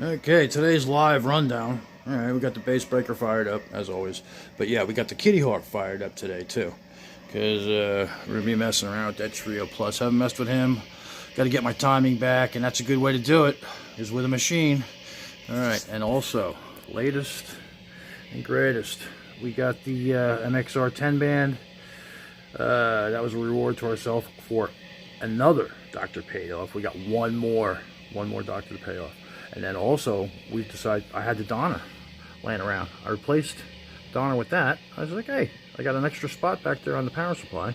Okay, today's live rundown. Alright, we got the bass breaker fired up, as always. But yeah, we got the Kitty Hawk fired up today, too. Because we're going to be messing around with that Trio Plus. Haven't messed with him. Got to get my timing back, and that's a good way to do it, is with a machine. Alright, and also, latest and greatest. We got the MXR 10 band. That was a reward to ourselves for another doctor paid off. We got one more doctor to pay off. And then also, we decided, I had the Donner laying around. I replaced Donner with that. I was like, hey, I got an extra spot back there on the power supply.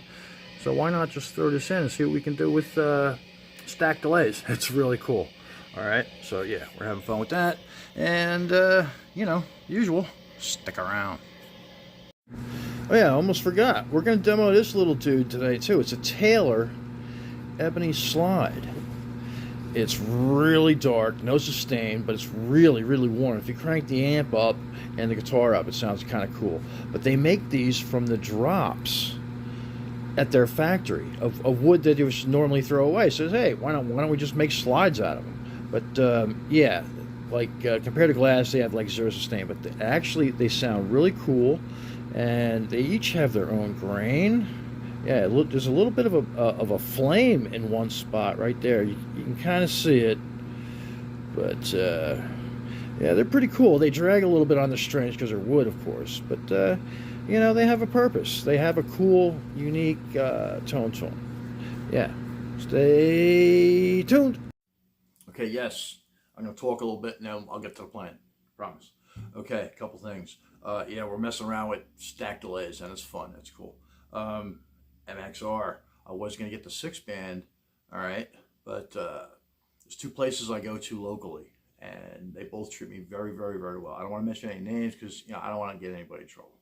So why not just throw this in and see what we can do with stacked delays. It's really cool. Alright, so yeah, we're having fun with that. And, you know, usual, stick around. Oh yeah, I almost forgot. We're going to demo this little dude today, too. It's a Taylor Ebony slide. It's really dark, no sustain, but it's really, really warm. If you crank the amp up and the guitar up, it sounds kind of cool. But they make these from the drops at their factory of wood that you would normally throw away. So hey, why don't we just make slides out of them? But yeah, like compared to glass, they have like zero sustain. But they sound really cool, and they each have their own grain. Yeah, look, there's a little bit of a flame in one spot right there. You can kind of see it, but yeah, they're pretty cool. They drag a little bit on the strings because they're wood, of course, but you know, they have a purpose. They have a cool, unique tone. Yeah, stay tuned. Okay, yes, I'm gonna talk a little bit, and then I'll get to the plan. Promise. Okay, a couple things. Yeah, we're messing around with stack delays, and it's fun. That's cool. MXR. I was going to get the 6-band, all right, but there's two places I go to locally, and they both treat me very, very, very well. I don't want to mention any names because, you know, I don't want to get anybody in trouble.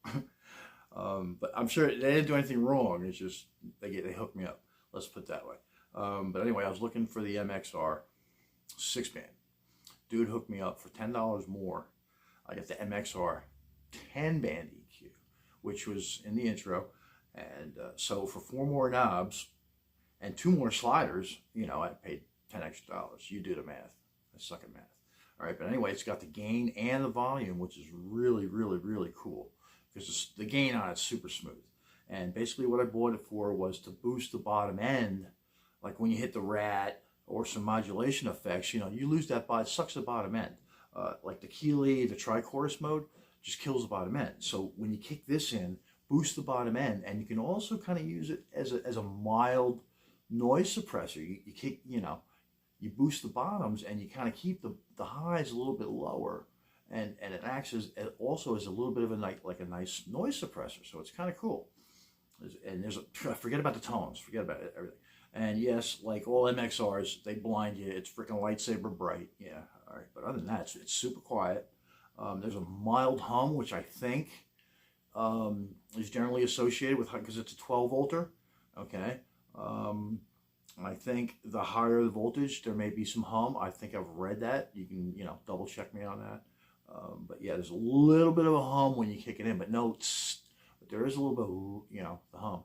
But I'm sure they didn't do anything wrong. It's just they hooked me up. Let's put it that way. But anyway, I was looking for the MXR 6-band. Dude hooked me up for $10 more. I got the MXR 10-band EQ, which was in the intro. And so for 4 more knobs and 2 more sliders, you know, I paid $10 extra. You do the math. I suck at math. All right, but anyway, it's got the gain and the volume, which is really, really, really cool because the gain on it's super smooth. And basically what I bought it for was to boost the bottom end. Like when you hit the rat or some modulation effects, you know, you lose that it sucks the bottom end. Like the Keeley, the tri-chorus mode, just kills the bottom end. So when you kick this in, boost the bottom end, and you can also kind of use it as a mild noise suppressor. You kick, you know, you boost the bottoms and you kind of keep the highs a little bit lower, and it acts as also as a little bit of a nice noise suppressor. So it's kind of cool. And forget about the tones, forget about everything. And yes, like all MXRs, they blind you. It's freaking lightsaber bright. Yeah, all right. But other than that, it's super quiet. There's a mild hum, which I think is generally associated with, because it's a 12 volter, okay. I think the higher the voltage, there may be some hum. I think I've read that. You can, you know, double check me on that. But yeah, there's a little bit of a hum when you kick it in, but but there is a little bit of, you know, the hum.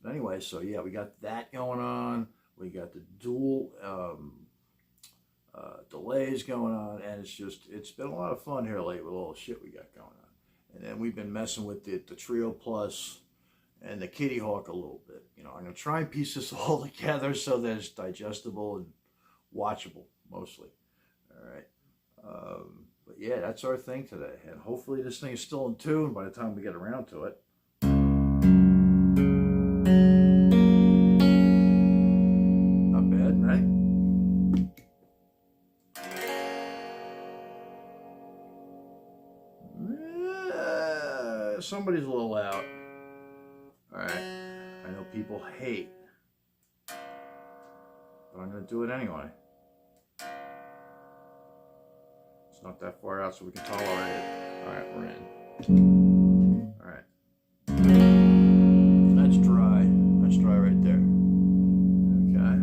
But anyway, so yeah, we got that going on. We got the dual delays going on, and it's been a lot of fun here lately with all the shit we got going on. And then we've been messing with the Trio Plus and the Kitty Hawk a little bit. You know, I'm going to try and piece this all together so that it's digestible and watchable, mostly. All right. But yeah, that's our thing today. And hopefully this thing is still in tune by the time we get around to it. Not bad, right? Somebody's a little loud. All right, I know people hate, but I'm going to do it anyway. It's not that far out, so we can tolerate it. All right, we're in. All right. That's dry. That's dry right there. Okay.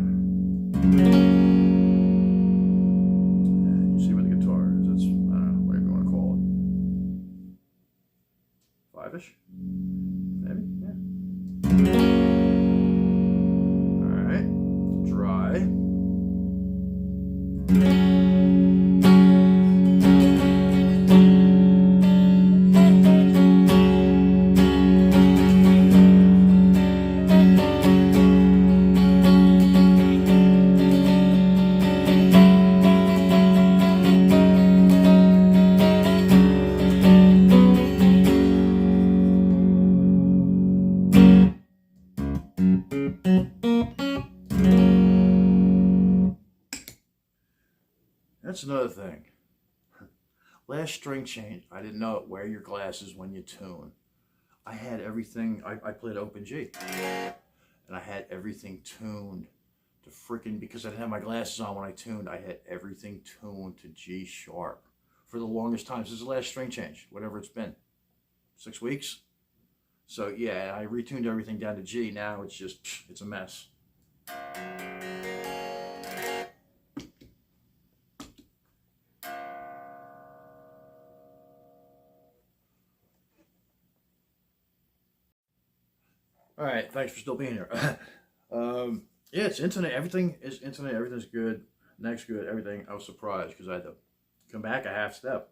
And you see where the guitar is. It's, I don't know, whatever you want to call it. 5-ish? Maybe? Yeah. Alright. Dry. That's another thing. Last string change, I didn't know it. Wear your glasses when you tune. I had everything, I played open G. And I had everything tuned to freaking, because I didn't have my glasses on when I tuned, I had everything tuned to G sharp for the longest time. This is the last string change, whatever it's been. 6 weeks? So yeah, I retuned everything down to G. Now it's just, it's a mess. All right, thanks for still being here. Yeah, it's internet. Everything is internet. Everything's good. Neck's good. Everything. I was surprised because I had to come back a half step.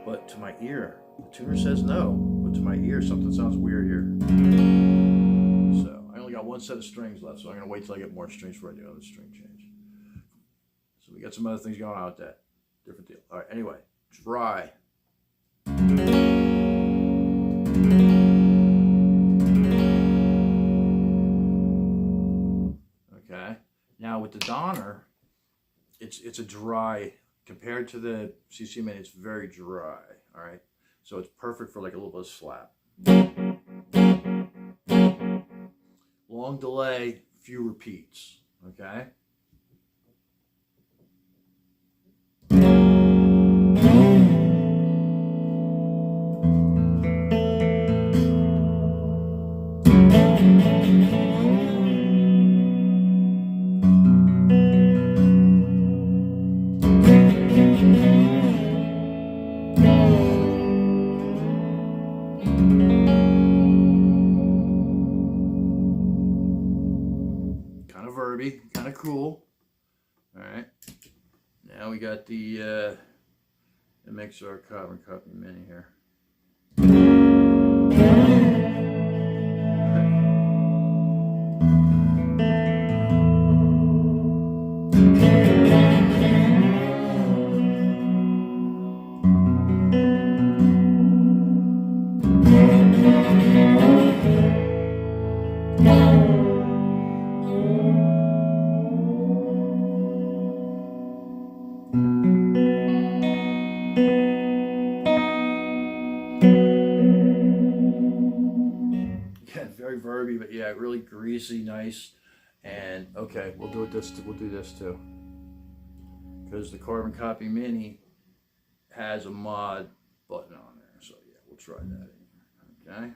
But to my ear, the tuner says no. But to my ear, something sounds weird here. So I only got one set of strings left, so I'm going to wait till I get more strings before I do another string change. So we got some other things going on with that. Different deal. All right, anyway, dry. Okay. Now with the Donner, it's a dry, compared to the CC Mini, it's very dry. All right. So it's perfect for like a little bit of slap. Long delay, few repeats. Okay. Kind of cool. All right. Now we got the MXR Carbon Copy Mini here. Very verby, but yeah, really greasy, nice. And okay, we'll do this too, because the Carbon Copy Mini has a mod button on there. So yeah, we'll try that. Okay.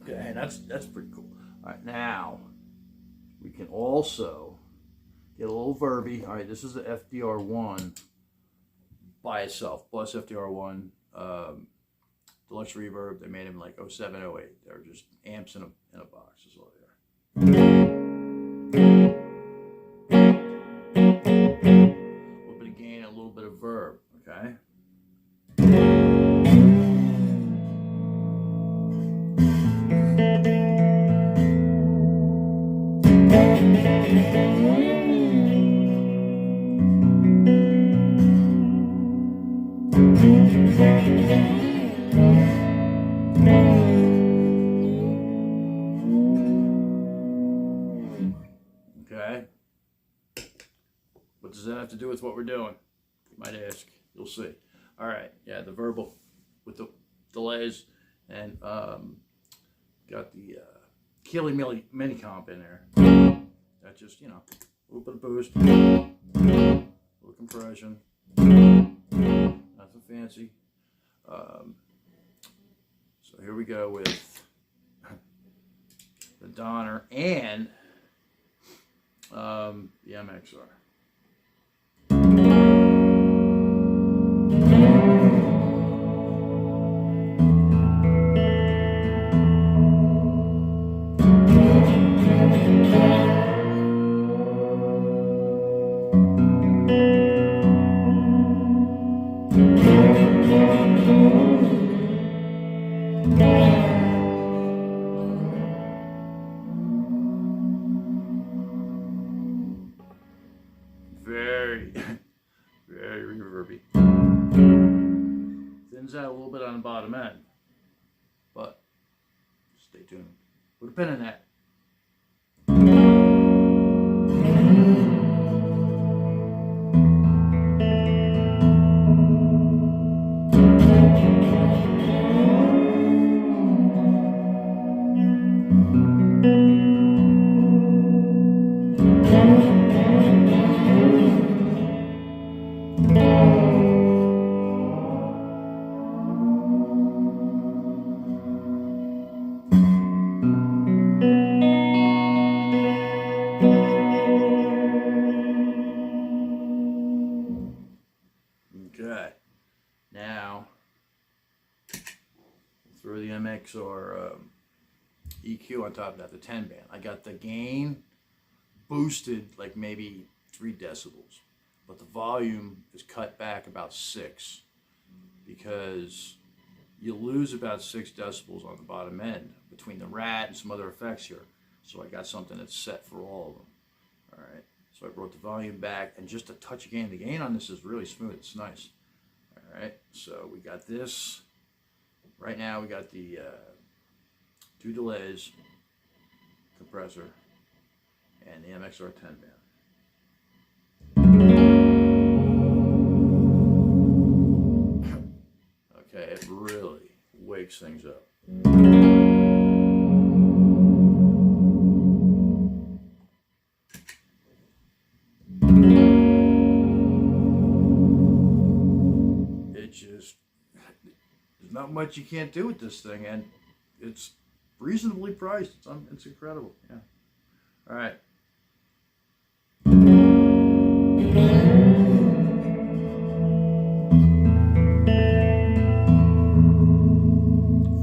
Okay, that's pretty cool. All right, now we can also get a little verby. All right, this is the FDR1 by itself, plus FDR1 deluxe reverb. They made him like 07, 08. They're just amps in a box is all they are. A little bit of gain and a little bit of verb, okay? Okay. What does that have to do with what we're doing? You might ask. You'll see. All right. Yeah, the verbal with the delays and got the Keeley mini comp in there. That just, you know, a little bit of boost, a little compression, nothing fancy. So here we go with the Donner and the MXR. Stay tuned. Put a pin in that. Okay, now throw the MX or EQ on top of that, the 10 band. I got the gain boosted like maybe 3 decibels, but the volume is cut back about 6 because you lose about 6 decibels on the bottom end between the rat and some other effects here. So I got something that's set for all of them. All right. So I brought the volume back and just a touch of gain. The gain on this is really smooth. It's nice. All right. So we got this. Right now we got the 2 delays, compressor, and the MXR 10 band. Okay, it really wakes things up. There's not much you can't do with this thing, and it's reasonably priced. It's incredible. Yeah. All right.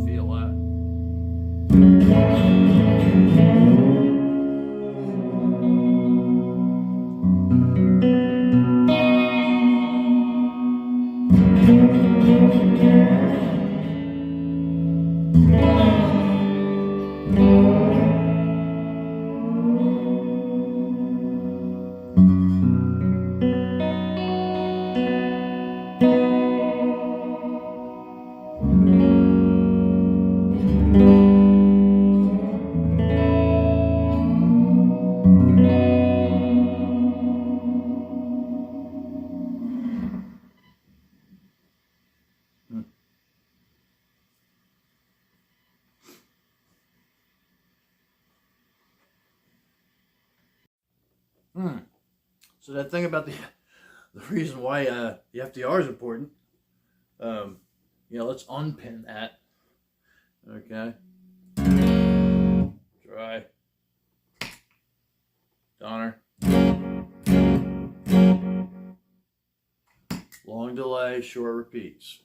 Feel that. So that thing about the reason why the FDR is important, let's unpin that. Okay. Dry. Donner. Long delay, short repeats.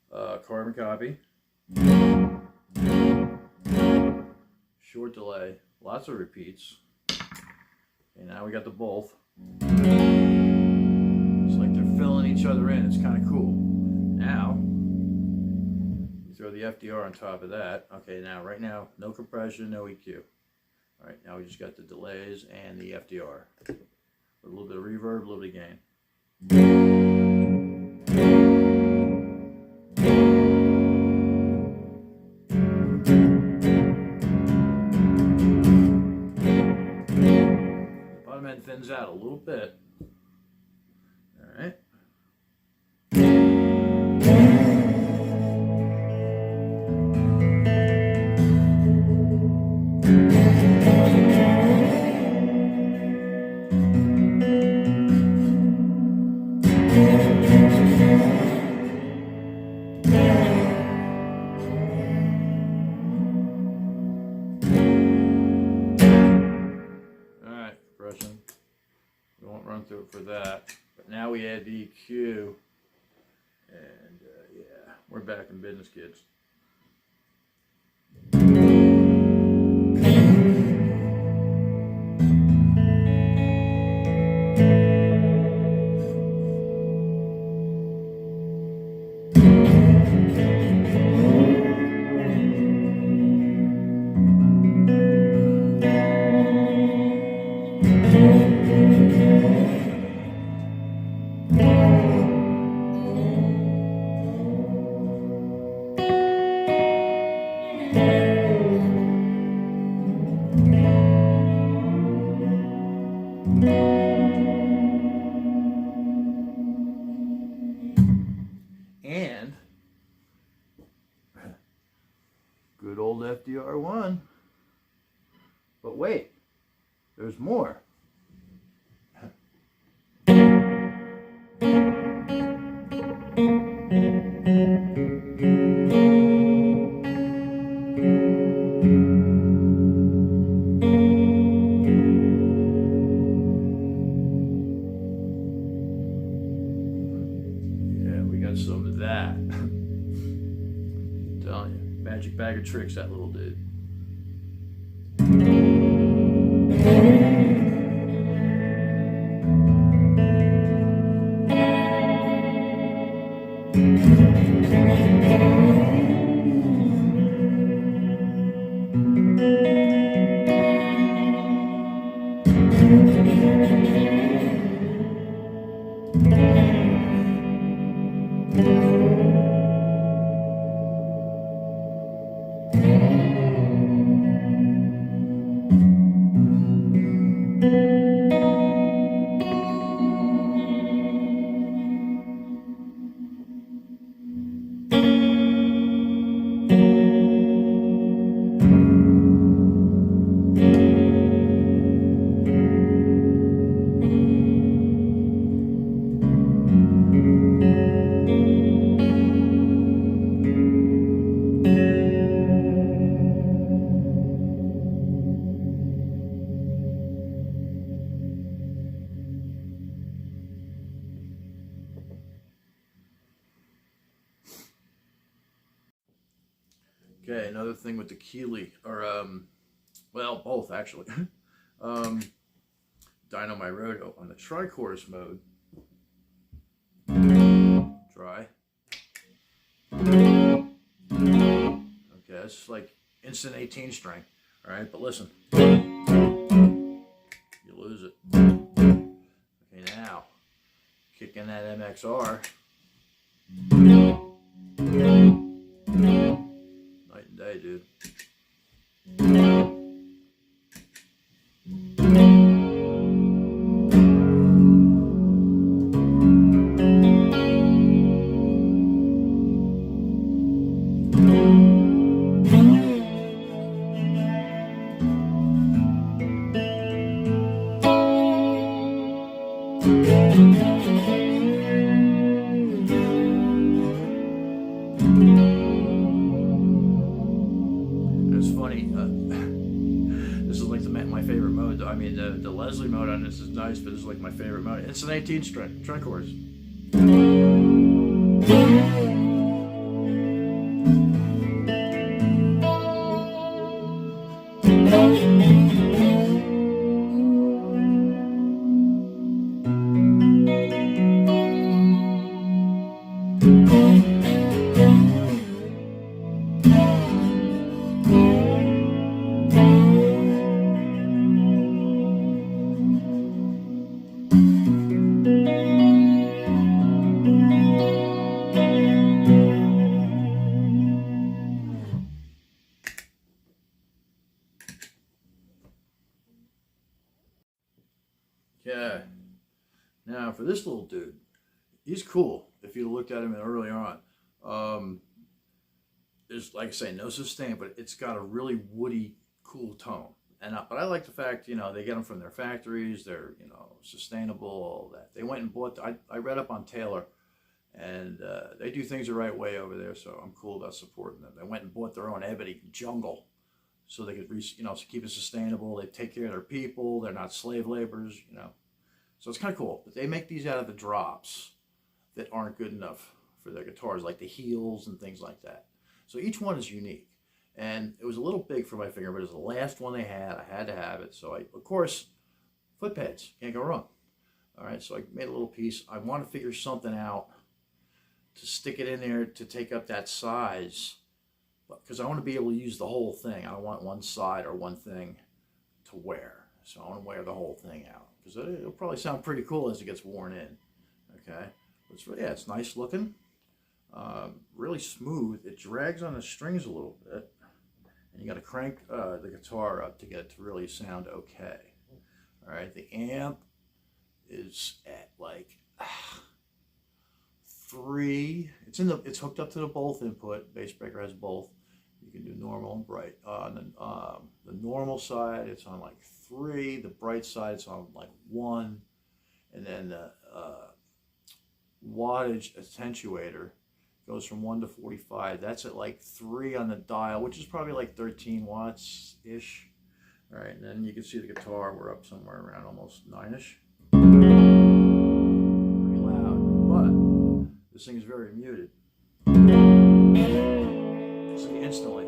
Carbon copy. Short delay, lots of repeats. Okay, now we got the both. It's like they're filling each other in. It's kind of cool. Now, you throw the FDR on top of that. Okay, now, right now, no compression, no EQ. All right, now we just got the delays and the FDR. A little bit of reverb, a little bit of gain. End thins out a little bit. All right. We won't run through it for that, but now we add the EQ, and yeah, we're back in business, kids. Good old FDR1. But wait, there's more. Yeah, we got some of that. I'm telling you, magic bag of tricks, that little dude. Okay, another thing with the Keeley, or well, both actually. DynoMyRoto on the tri-chorus mode. Try. Okay, that's like instant 18 string. All right, but listen, you lose it. Okay, now kick in that MXR. Night and day, dude. It's funny, this is like my favorite mode. I mean, the Leslie mode on this is nice, but this is like my favorite mode. It's an 18 string, tri-chorus. Okay, now for this little dude, he's cool if you looked at him early on. There's, like I say, no sustain, but it's got a really woody, cool tone. But I like the fact, you know, they get them from their factories, they're, you know, sustainable, all that. They went and bought, I read up on Taylor, and they do things the right way over there, so I'm cool about supporting them. They went and bought their own ebony jungle, so they could, you know, keep it sustainable. They take care of their people. They're not slave laborers, you know. So it's kind of cool. But they make these out of the drops that aren't good enough for their guitars, like the heels and things like that. So each one is unique. And it was a little big for my finger, but it was the last one they had. I had to have it. So of course, foot pads, can't go wrong. All right, so I made a little piece. I want to figure something out to stick it in there to take up that size, because I want to be able to use the whole thing. I don't want one side or one thing to wear. So I want to wear the whole thing out, because it'll probably sound pretty cool as it gets worn in. Okay, yeah, it's nice looking, really smooth. It drags on the strings a little bit, and you got to crank the guitar up to get it to really sound okay. All right, the amp is at like 3. It's hooked up to the both input. BASSBREAKER has both. You can do normal and bright. On the normal side, it's on like 3. The bright side, it's on like 1. And then the wattage attenuator goes from 1 to 45. That's at like 3 on the dial, which is probably like 13 watts ish. All right, and then you can see the guitar. We're up somewhere around almost 9-ish. Pretty loud, but this thing is very muted. See instantly.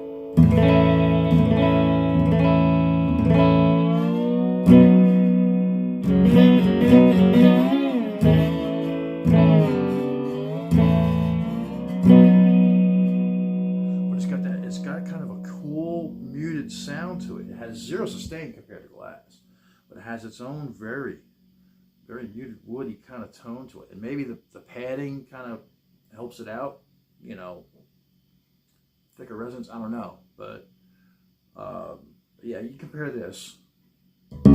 Sound to it. It has 0 sustain compared to glass, but it has its own very, very muted woody kind of tone to it. And maybe the padding kind of helps it out, you know, thicker resonance, I don't know. But yeah, you compare this. All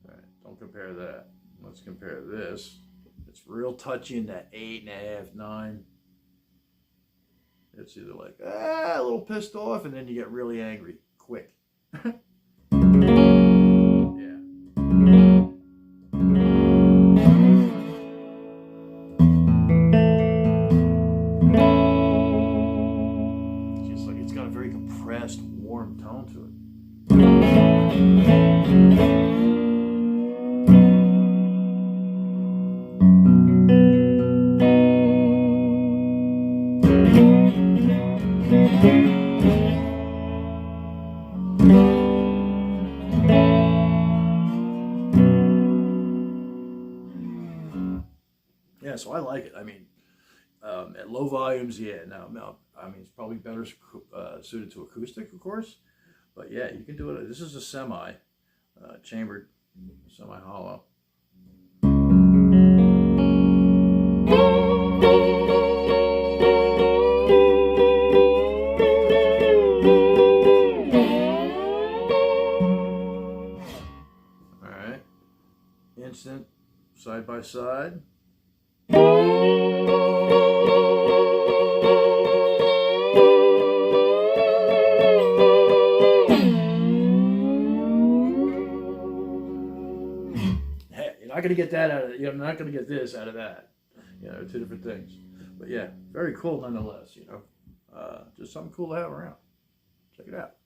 right, don't compare that. Let's compare this. It's real touchy in that 8.5, 9. It's either like, a little pissed off, and then you get really angry, quick. Yeah. It's just like, it's got a very compressed, warm tone to it. Yeah, so I like it. I mean, at low volumes, yeah, no, I mean, it's probably better suited to acoustic, of course. But yeah, you can do it. This is a semi chambered, semi hollow. All right, instant side by side. You're not going to get that out of, you're not going to get this out of that. You know, 2 different things. But yeah, very cool nonetheless, you know. Just something cool to have around. Check it out.